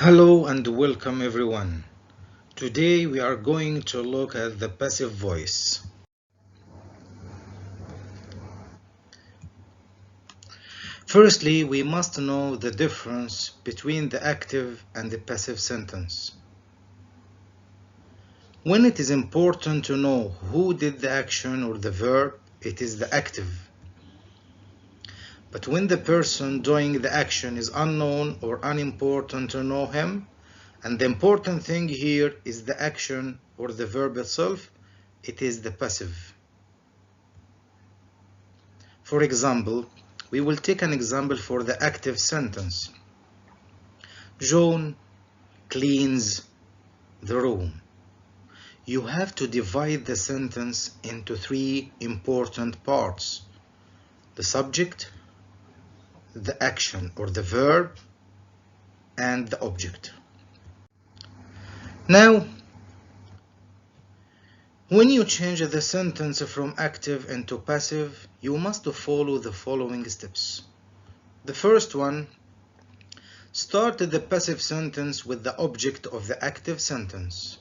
Hello and welcome everyone. Today we are going to look at the passive voice. Firstly, we must know the difference between the active and the passive sentence. When it is important to know who did the action or the verb, it is the active. But when the person doing the action is unknown or unimportant to know him, and the important thing here is the action or the verb itself, it is the passive. For example, we will take an example for the active sentence. John cleans the room. You have to divide the sentence into three important parts: the subject, the action or the verb, and the object. Now, when you change the sentence from active into passive, you must follow the following steps. The first one, start the passive sentence with the object of the active sentence.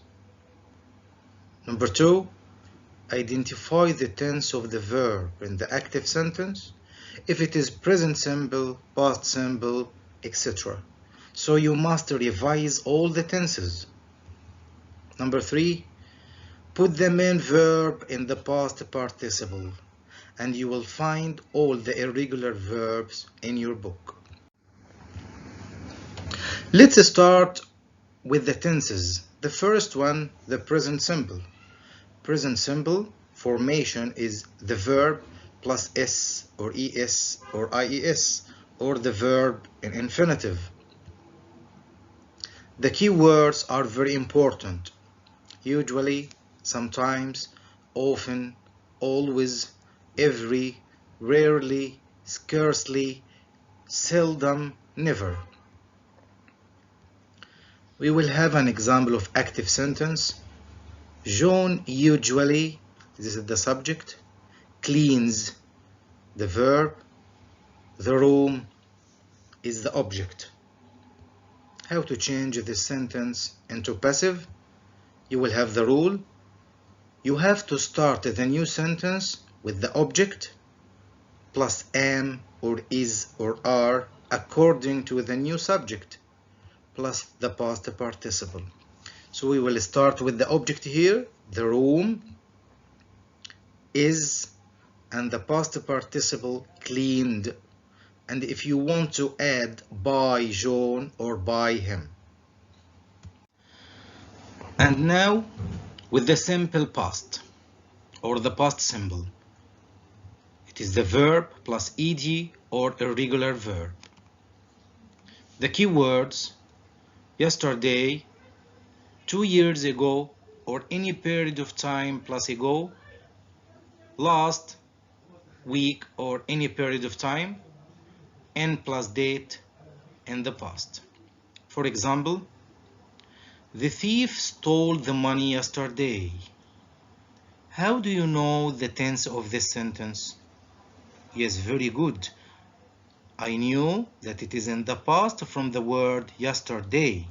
Number two, identify the tense of the verb in the active sentence, if it is present simple, past simple, etc. So you must revise all the tenses. Number three, put the main verb in the past participle, and you will find all the irregular verbs in your book. Let's start with the tenses. The first one, the present simple. Present simple formation is the verb plus s or es or ies, or the verb in infinitive. The key words are very important. Usually, sometimes, often, always, every, rarely, scarcely, seldom, never. We will have an example of active sentence. John usually, this is the subject, cleans, the verb, the room is the object. How to change this sentence into passive? You will have the rule. You have to start the new sentence with the object plus am or is or are according to the new subject plus the past participle. So we will start with the object here, the room, is, and the past participle cleaned. And if you want to add by John or by him. And now with the simple past or the past simple. It is the verb plus ed or irregular verb. The key words: yesterday, 2 years ago, or any period of time plus ago, last week or any period of time, and plus date in the past. For example, the thief stole the money yesterday. How do you know the tense of this sentence? Yes, very good. I knew that it is in the past from the word yesterday.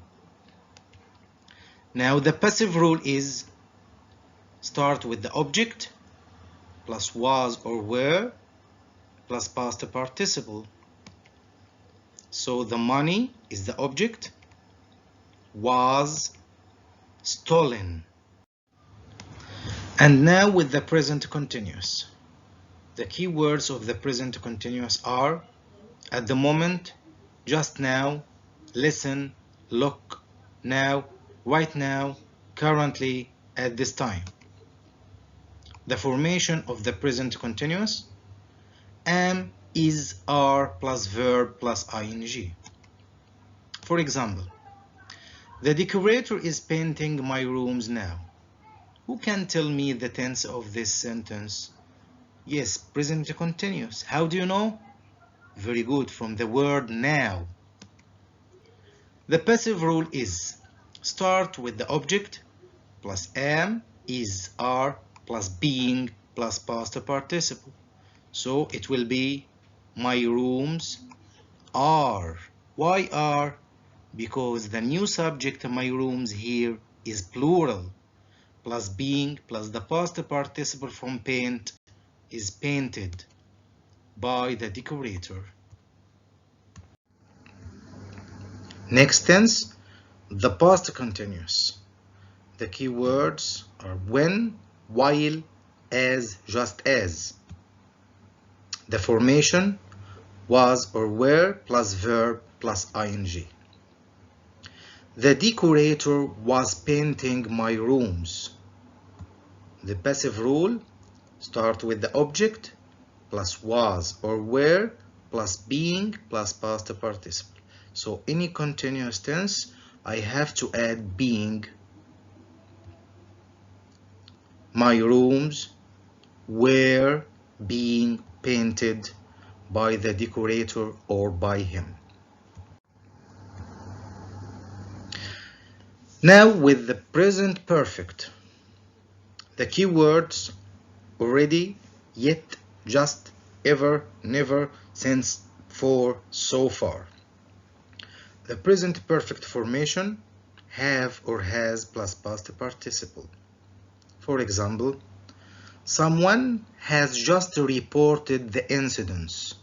Now the passive rule is start with the object plus was or were plus past participle. So the money is the object, was stolen. And now with the present continuous. The key words of the present continuous are at the moment, just now, listen, look, now, right now, currently, at this time. The formation of the present continuous: am, is, are plus verb plus ing. For example, the decorator is painting my rooms now. Who can tell me the tense of this sentence? Yes, present continuous. How do you know? Very good, from the word now. The passive rule is start with the object plus am, is, are plus being plus past participle. So it will be my rooms are. Why are? because the new subject my rooms here is plural, plus being plus the past participle from paint is painted by the decorator. Next tense, the past continuous. The key words are when, while, as, just as. The formation, was or were plus verb plus ing. The decorator was painting my rooms. The passive rule, start with the object plus was or were plus being plus past participle. So any continuous tense, I have to add being. My rooms were being painted by the decorator or by him. Now with the present perfect, the key words already, yet, just, ever, never, since, for, so far. The present perfect formation, have or has plus past participle. For example, someone has just reported the incidents.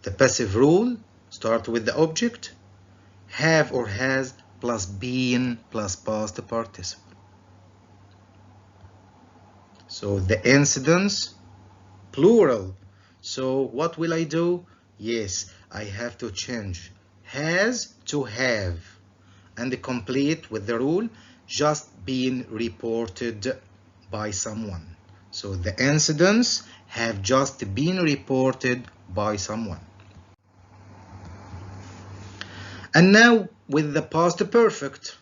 The passive rule, start with the object, have or has plus been plus past participle. So the incidents, plural. So what will I do? Yes, I have to change has to have and complete with the rule just been reported by someone. So the incidents have just been reported by someone. And now with the past perfect,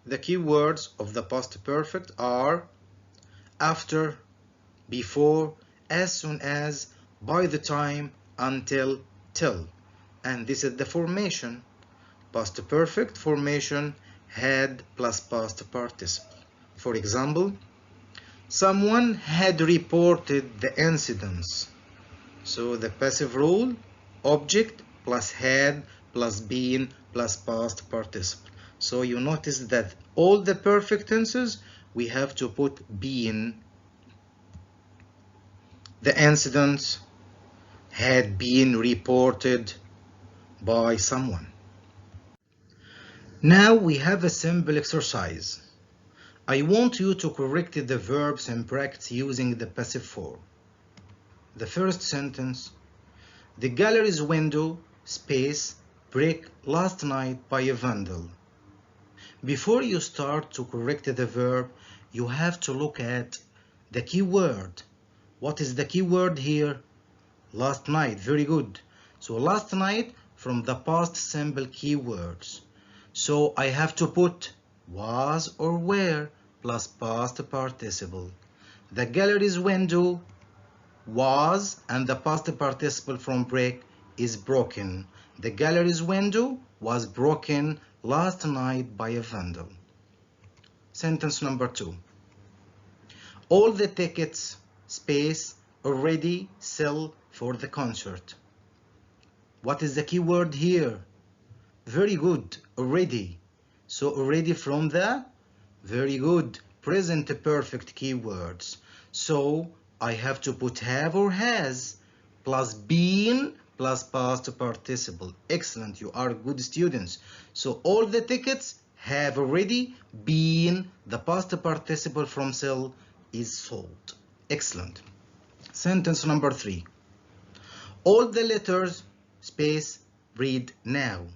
the key words of the past perfect are after, before, as soon as, by the time, until, till. And this is the formation. Past perfect formation, had plus past participle. For example, someone had reported the incidents. So the passive rule, object plus had plus been plus past participle. So you notice that all the perfect tenses we have to put been. The incidents had been reported by someone. Now we have a simple exercise. I want you to correct the verbs in brackets using the passive form. The first sentence, the gallery's window, space, break last night by a vandal. Before you start to correct the verb, you have to look at the key word. What is the key word here? Last night, very good. So last night from the past simple keywords. So I have to put was or were plus past participle. The gallery's window was and the past participle from break is broken. The gallery's window was broken last night by a vandal. Sentence number 2. All the tickets, space, already sell for the concert. What is the key word here? Very good, already. So already from the very good present perfect keywords. So I have to put have or has plus been plus past participle. Excellent, you are good students. So all the tickets have already been, the past participle from sell is sold. Excellent. Sentence number 3. All the letters, space, read now.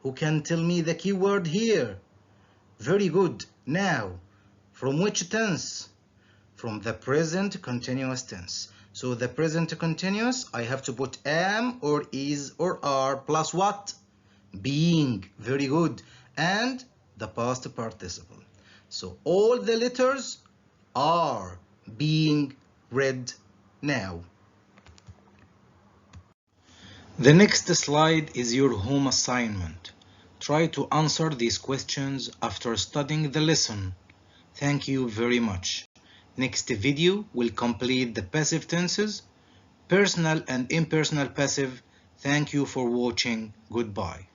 Who can tell me the key word here? Very good, now. From which tense? From the present continuous tense. So the present continuous, I have to put am or is or are plus what? Being, very good. And the past participle. So all the letters are being read now. The next slide is your home assignment. Try to answer these questions after studying the lesson. Thank you very much. Next video will complete the passive tenses, personal and impersonal passive, Thank you for watching. Goodbye.